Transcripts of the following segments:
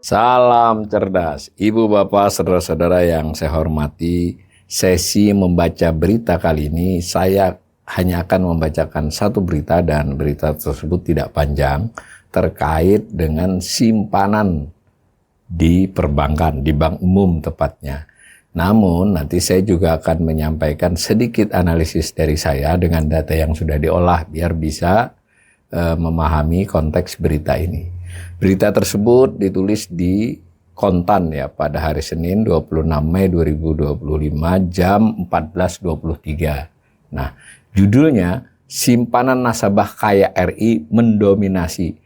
Salam cerdas, Ibu Bapak, saudara-saudara yang saya hormati. Sesi membaca berita kali ini saya hanya akan membacakan satu berita dan berita tersebut tidak panjang terkait dengan simpanan di perbankan, di bank umum tepatnya. Namun nanti saya juga akan menyampaikan sedikit analisis dari saya dengan data yang sudah diolah biar bisa memahami konteks berita ini. Berita tersebut ditulis di Kontan ya pada hari Senin 26 Mei 2025 jam 14.23. Nah, judulnya simpanan nasabah kaya RI mendominasi,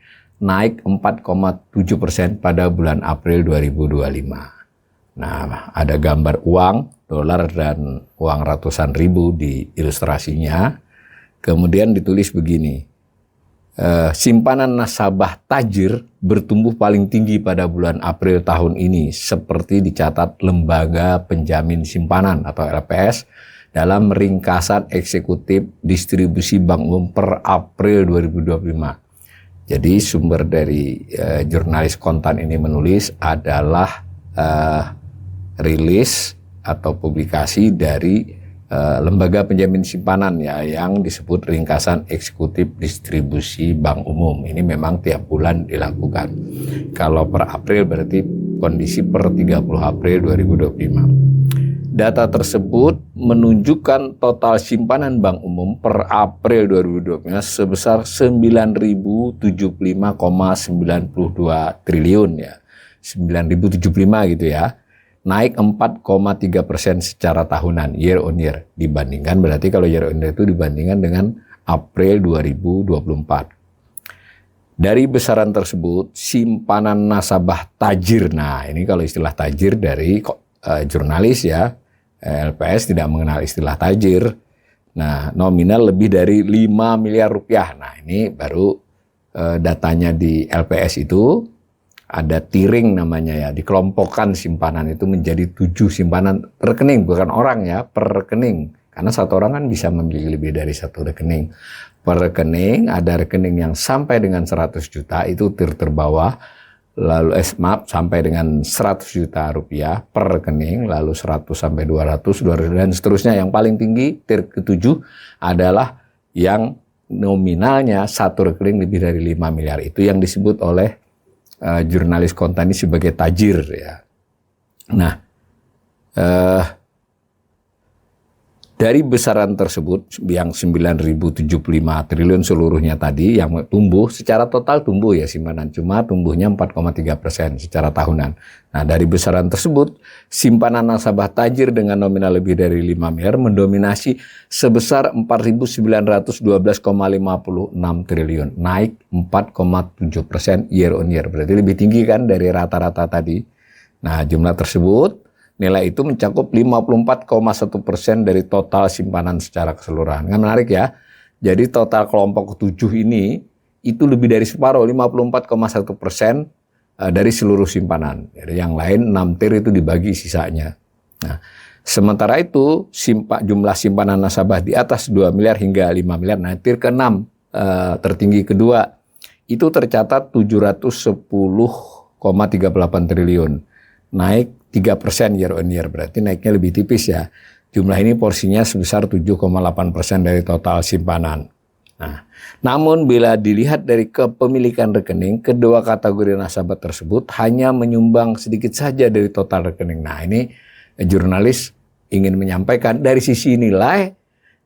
naik 4,7% pada bulan April 2025. Nah, ada gambar uang, dolar dan uang ratusan ribu di ilustrasinya. Kemudian ditulis begini. Simpanan nasabah tajir bertumbuh paling tinggi pada bulan April tahun ini seperti dicatat Lembaga Penjamin Simpanan atau LPS dalam ringkasan eksekutif distribusi bank umum per April 2025. Jadi sumber dari jurnalis Kontan ini menulis adalah rilis atau publikasi dari Lembaga Penjamin Simpanan ya yang disebut ringkasan eksekutif distribusi bank umum. Ini memang tiap bulan dilakukan. Kalau per April berarti kondisi per 30 April 2025. Data tersebut menunjukkan total simpanan bank umum per April 2025 sebesar 9.075,92 triliun ya. 9.075 gitu ya. Naik 4,3% secara tahunan, year on year. Dibandingkan, berarti kalau year on year itu dibandingkan dengan April 2024. Dari besaran tersebut, simpanan nasabah tajir, nah ini kalau istilah tajir dari jurnalis ya, LPS tidak mengenal istilah tajir. Nah, nominal lebih dari 5 miliar rupiah. Nah, ini baru datanya di LPS itu. Ada tiring namanya ya, dikelompokkan simpanan itu menjadi 7 simpanan rekening, bukan orang ya, per rekening. Karena satu orang kan bisa memiliki lebih dari satu rekening. Per rekening, ada rekening yang sampai dengan 100 juta, itu tier terbawah. Lalu sampai dengan 100 juta rupiah per rekening, lalu 100 sampai 200, dan seterusnya. Yang paling tinggi, tier ke-7 adalah yang nominalnya satu rekening lebih dari 5 miliar. Itu yang disebut oleh jurnalis Kontan ini sebagai tajir ya. Nah, dari besaran tersebut yang 9.075 triliun seluruhnya tadi yang tumbuh secara total tumbuh ya simpanan, cuma tumbuhnya 4,3% secara tahunan. Nah, dari besaran tersebut simpanan nasabah tajir dengan nominal lebih dari 5 miliar mendominasi sebesar 4.912,56 triliun, naik 4,7% year on year. Berarti lebih tinggi kan dari rata-rata tadi. Nah, jumlah tersebut nilai itu mencakup 54,1% dari total simpanan secara keseluruhan. Kan menarik ya. Jadi total kelompok ke-7 ini itu lebih dari separuh, 54,1% dari seluruh simpanan. Jadi yang lain 6 tier itu dibagi sisanya. Nah, sementara itu jumlah simpanan nasabah di atas 2 miliar hingga 5 miliar. Nah, tier ke-6 tertinggi kedua itu tercatat 710,38 triliun. Naik 3% year on year, berarti naiknya lebih tipis ya. Jumlah ini porsinya sebesar 7,8% dari total simpanan. Nah, namun bila dilihat dari kepemilikan rekening, kedua kategori nasabah tersebut hanya menyumbang sedikit saja dari total rekening. Nah, ini jurnalis ingin menyampaikan dari sisi nilai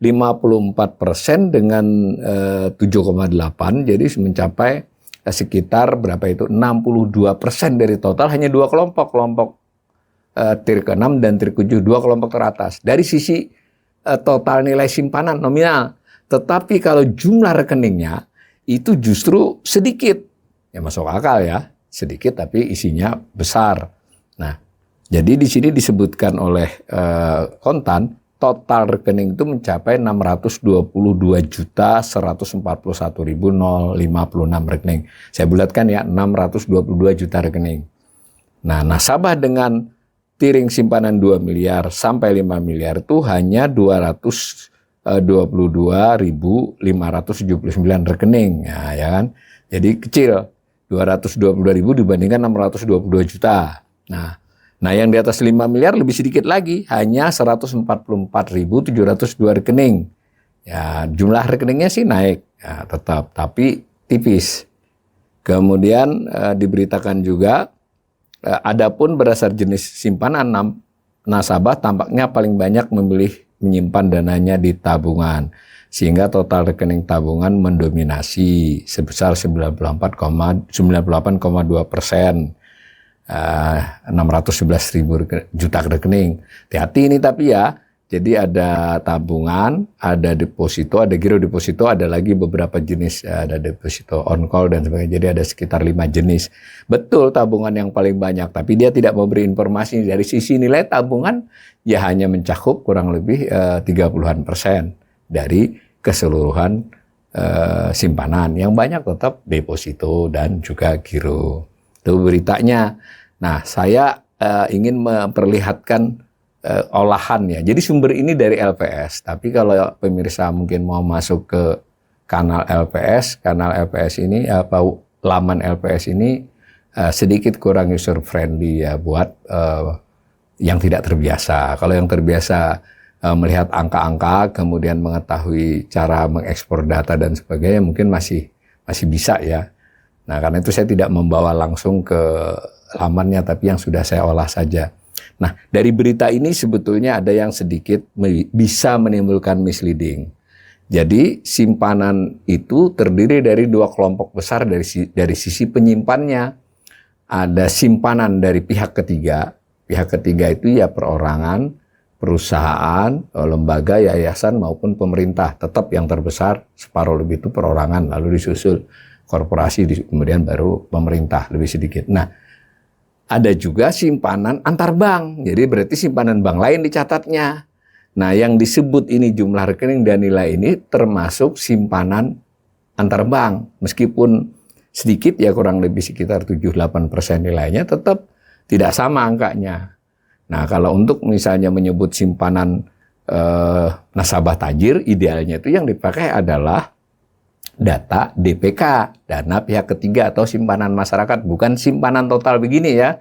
54% dengan 7,8, jadi mencapai sekitar berapa itu 62% dari total, hanya dua kelompok tier ke-6 dan tier ke-7, dua kelompok teratas dari sisi total nilai simpanan nominal. Tetapi kalau jumlah rekeningnya itu justru sedikit, ya masuk akal ya, sedikit tapi isinya besar. Nah, jadi di sini disebutkan oleh Kontan, total rekening itu mencapai 622.141.056 rekening. Saya bulatkan ya, 622 juta rekening. Nah, nasabah dengan tiring simpanan 2 miliar sampai 5 miliar itu hanya 200 22.579 rekening. Nah, ya kan? Jadi kecil, 222.000 dibandingkan 622 juta. Nah, yang di atas 5 miliar lebih sedikit lagi, hanya 144.702 rekening. Ya, jumlah rekeningnya sih naik, ya, tetap, tapi tipis. Kemudian diberitakan juga, adapun berdasar jenis simpanan, nasabah tampaknya paling banyak memilih menyimpan dananya di tabungan, sehingga total rekening tabungan mendominasi sebesar 98,2%, 611.000 juta rekening. Hati-hati ini tapi ya, jadi ada tabungan, ada deposito, ada giro deposito, ada lagi beberapa jenis, ada deposito on call dan sebagainya. Jadi ada sekitar 5 jenis. Betul tabungan yang paling banyak, tapi dia tidak memberi informasi dari sisi nilai tabungan, ya hanya mencakup kurang lebih 30-an% dari keseluruhan simpanan. Yang banyak tetap deposito dan juga giro. Itu beritanya. Nah, saya ingin memperlihatkan olahannya. Jadi sumber ini dari LPS, tapi kalau pemirsa mungkin mau masuk ke kanal LPS ini, laman LPS ini sedikit kurang user friendly ya buat yang tidak terbiasa. Kalau yang terbiasa melihat angka-angka, kemudian mengetahui cara mengekspor data dan sebagainya, mungkin masih bisa ya. Nah, karena itu saya tidak membawa langsung ke lamannya, tapi yang sudah saya olah saja. Nah, dari berita ini sebetulnya ada yang sedikit bisa menimbulkan misleading. Jadi, simpanan itu terdiri dari 2 kelompok besar dari sisi penyimpannya. Ada simpanan dari pihak ketiga. Pihak ketiga itu ya perorangan, perusahaan, lembaga, yayasan maupun pemerintah. Tetap yang terbesar separuh lebih itu perorangan, lalu disusul korporasi, kemudian baru pemerintah lebih sedikit. Nah, ada juga simpanan antar bank. Jadi berarti simpanan bank lain dicatatnya. Nah, yang disebut ini jumlah rekening dan nilai ini termasuk simpanan antar bank. Meskipun sedikit ya, kurang lebih sekitar 7-8% nilainya, tetap tidak sama angkanya. Nah, kalau untuk misalnya menyebut simpanan nasabah tajir, idealnya itu yang dipakai adalah data DPK, dana pihak ketiga atau simpanan masyarakat, bukan simpanan total begini ya.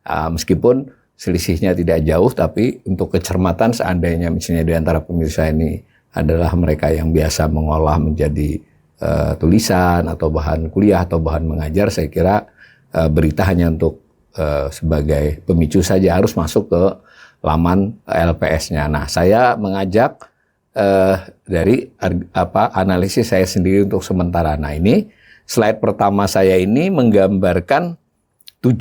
Meskipun selisihnya tidak jauh, tapi untuk kecermatan seandainya misalnya di antara pemirsa ini adalah mereka yang biasa mengolah menjadi tulisan atau bahan kuliah atau bahan mengajar, saya kira berita hanya untuk sebagai pemicu saja, harus masuk ke laman LPS-nya. Nah, saya mengajak dari analisis saya sendiri untuk sementara. Nah, ini slide pertama saya ini menggambarkan 7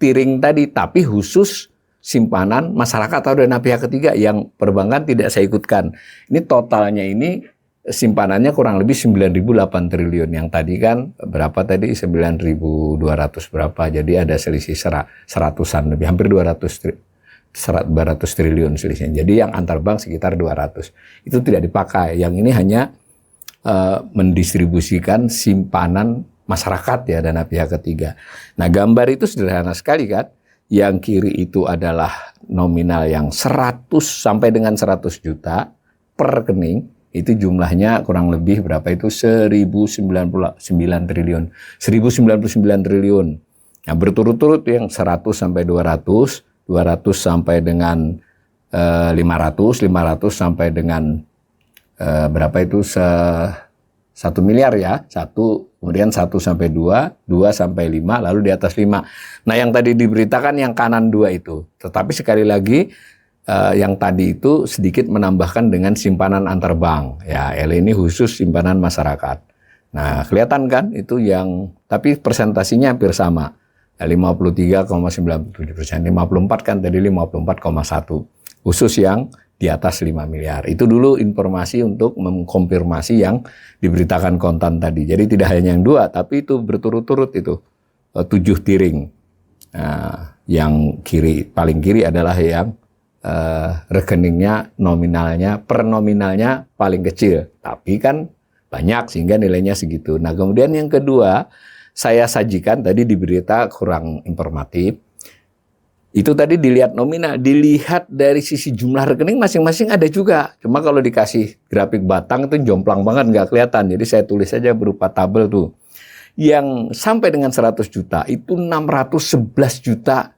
tiring tadi, tapi khusus simpanan masyarakat atau dana pihak ketiga, yang perbankan tidak saya ikutkan. Ini totalnya ini simpanannya kurang lebih 9.008 triliun. Yang tadi kan berapa tadi? 9.200 berapa. Jadi ada selisih seratusan lebih, hampir 200 triliun selisihnya. Jadi yang antar bank sekitar 200. Itu tidak dipakai. Yang ini hanya mendistribusikan simpanan masyarakat ya, dana pihak ketiga. Nah, gambar itu sederhana sekali kan. Yang kiri itu adalah nominal yang 100 sampai dengan 100 juta per rekening. Itu jumlahnya kurang lebih berapa itu? 1.099 triliun. 1.099 triliun. Nah, berturut-turut yang 100 sampai 200, 200 sampai dengan 500 sampai dengan berapa itu? 1 miliar ya. 1, kemudian 1 sampai 2, 2 sampai 5, lalu di atas 5. Nah, yang tadi diberitakan yang kanan 2 itu. Tetapi sekali lagi yang tadi itu sedikit menambahkan dengan simpanan antar bank. Ya, ini khusus simpanan masyarakat. Nah, kelihatan kan itu yang, tapi presentasinya hampir sama. 53,97%, 54 kan tadi 54,1. Khusus yang di atas 5 miliar. Itu dulu informasi untuk mengkonfirmasi yang diberitakan kontan tadi. Jadi tidak hanya yang 2, tapi itu berturut-turut itu 7 tiring. Nah, yang kiri, paling kiri adalah yang rekeningnya nominalnya, per nominalnya paling kecil, tapi kan banyak sehingga nilainya segitu. Nah, kemudian yang kedua saya sajikan tadi di berita kurang informatif. Itu tadi dilihat nominal, dilihat dari sisi jumlah rekening masing-masing ada juga. Cuma kalau dikasih grafik batang itu jomplang banget, nggak kelihatan. Jadi saya tulis saja berupa tabel tuh. Yang sampai dengan 100 juta itu 611 juta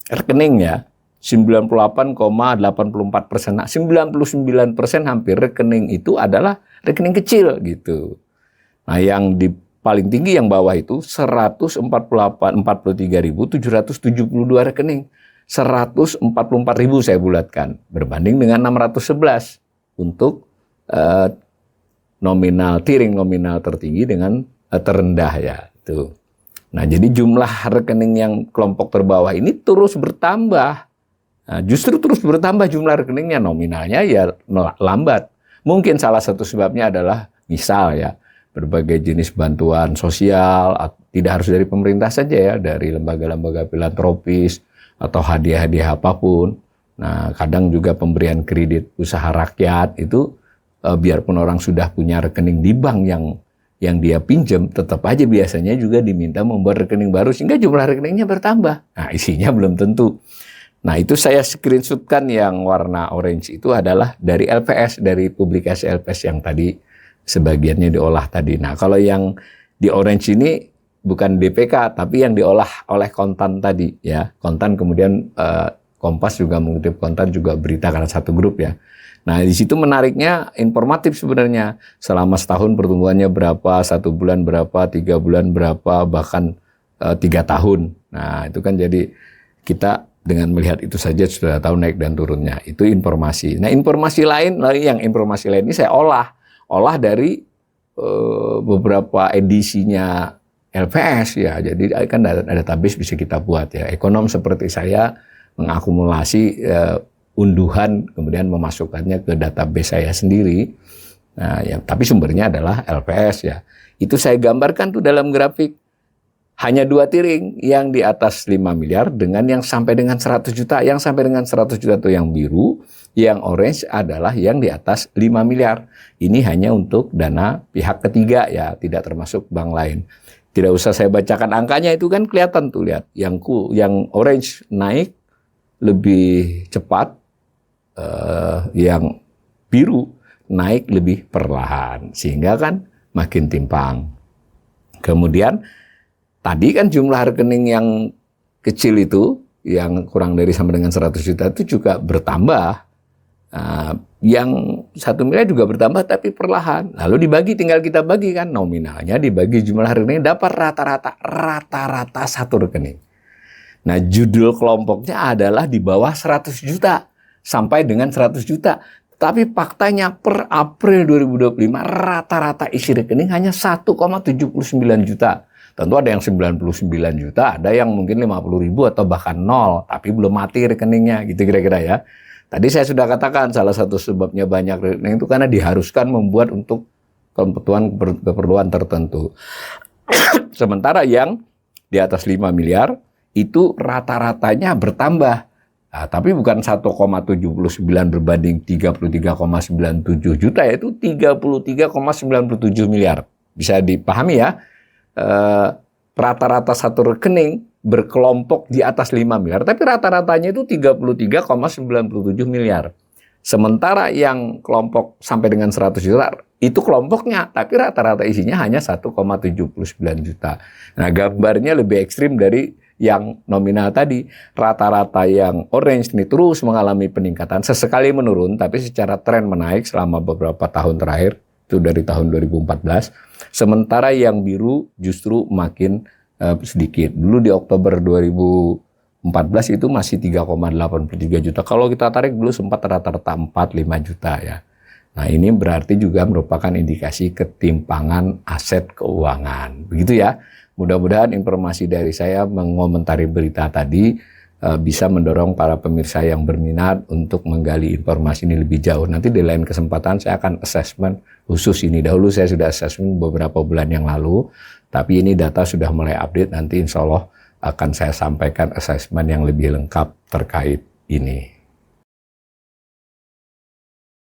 rekening ya. 98,84%. Nah, 99% hampir rekening itu adalah rekening kecil gitu. Nah, yang di paling tinggi yang bawah itu 143.772 rekening. 144.000 saya bulatkan berbanding dengan 611 untuk nominal tiring nominal tertinggi dengan terendah ya itu. Nah, jadi jumlah rekening yang kelompok terbawah ini terus bertambah. Nah, justru terus bertambah jumlah rekeningnya, nominalnya ya lambat. Mungkin salah satu sebabnya adalah misal ya berbagai jenis bantuan sosial, tidak harus dari pemerintah saja ya, dari lembaga-lembaga filantropis atau hadiah-hadiah apapun. Nah, kadang juga pemberian kredit usaha rakyat itu biarpun orang sudah punya rekening di bank yang dia pinjam, tetap aja biasanya juga diminta membuat rekening baru sehingga jumlah rekeningnya bertambah. Nah, isinya belum tentu. Nah, itu saya screenshotkan yang warna orange itu adalah dari LPS, dari publikasi LPS yang tadi sebagiannya diolah tadi. Nah, kalau yang di orange ini bukan DPK, tapi yang diolah oleh Kontan tadi ya. Kontan kemudian Kompas juga mengutip Kontan juga berita karena satu grup ya. Nah, di situ menariknya informatif sebenarnya. Selama setahun pertumbuhannya berapa, 1 bulan berapa, 3 bulan berapa, bahkan 3 tahun. Nah, itu kan jadi kita dengan melihat itu saja sudah tahu naik dan turunnya. Itu informasi. Nah, informasi lain ini saya olah dari beberapa edisinya LPS ya. Jadi kan ada database bisa kita buat ya. Ekonom seperti saya mengakumulasi unduhan kemudian memasukkannya ke database saya sendiri. Nah, ya, tapi sumbernya adalah LPS ya. Itu saya gambarkan tuh dalam grafik. Hanya 2 tiring, yang di atas 5 miliar dengan yang sampai dengan 100 juta. Yang sampai dengan 100 juta itu yang biru, yang orange adalah yang di atas 5 miliar. Ini hanya untuk dana pihak ketiga ya, tidak termasuk bank lain. Tidak usah saya bacakan angkanya, itu kan kelihatan tuh, lihat. Yang orange naik lebih cepat, yang biru naik lebih perlahan. Sehingga kan makin timpang. Kemudian tadi kan jumlah rekening yang kecil itu, yang kurang dari sama dengan 100 juta itu juga bertambah. Yang 1 miliar juga bertambah tapi perlahan. Lalu dibagi, tinggal kita bagi kan, nominalnya dibagi jumlah rekening, dapat rata-rata satu rekening. Nah, judul kelompoknya adalah di bawah 100 juta sampai dengan 100 juta. Tapi faktanya per April 2025 rata-rata isi rekening hanya 1,79 juta. Tentu ada yang 99 juta, ada yang mungkin 50.000 atau bahkan 0, tapi belum mati rekeningnya, gitu kira-kira ya. Tadi saya sudah katakan salah satu sebabnya banyak rekening itu karena diharuskan membuat untuk keperluan tertentu. Sementara yang di atas 5 miliar itu rata-ratanya bertambah. Nah, tapi bukan 1,79 berbanding 33,97 juta, yaitu 33,97 miliar. Bisa dipahami ya. Rata-rata satu rekening berkelompok di atas 5 miliar, tapi rata-ratanya itu 33,97 miliar. Sementara yang kelompok sampai dengan 100 juta, itu kelompoknya, tapi rata-rata isinya hanya 1,79 juta. Nah, gambarnya lebih ekstrim dari yang nominal tadi. Rata-rata yang orange ini terus mengalami peningkatan, sesekali menurun, tapi secara tren menaik selama beberapa tahun terakhir, itu dari tahun 2014. Sementara yang biru justru makin sedikit. Dulu di Oktober 2014 itu masih 3,83 juta. Kalau kita tarik dulu sempat rata-rata 4-5 juta ya. Nah, ini berarti juga merupakan indikasi ketimpangan aset keuangan. Begitu ya. Mudah-mudahan informasi dari saya mengomentari berita tadi bisa mendorong para pemirsa yang berminat untuk menggali informasi ini lebih jauh. Nanti di lain kesempatan saya akan assessment khusus ini. Dahulu saya sudah assessment beberapa bulan yang lalu, tapi ini data sudah mulai update. Nanti insya Allah akan saya sampaikan assessment yang lebih lengkap terkait ini.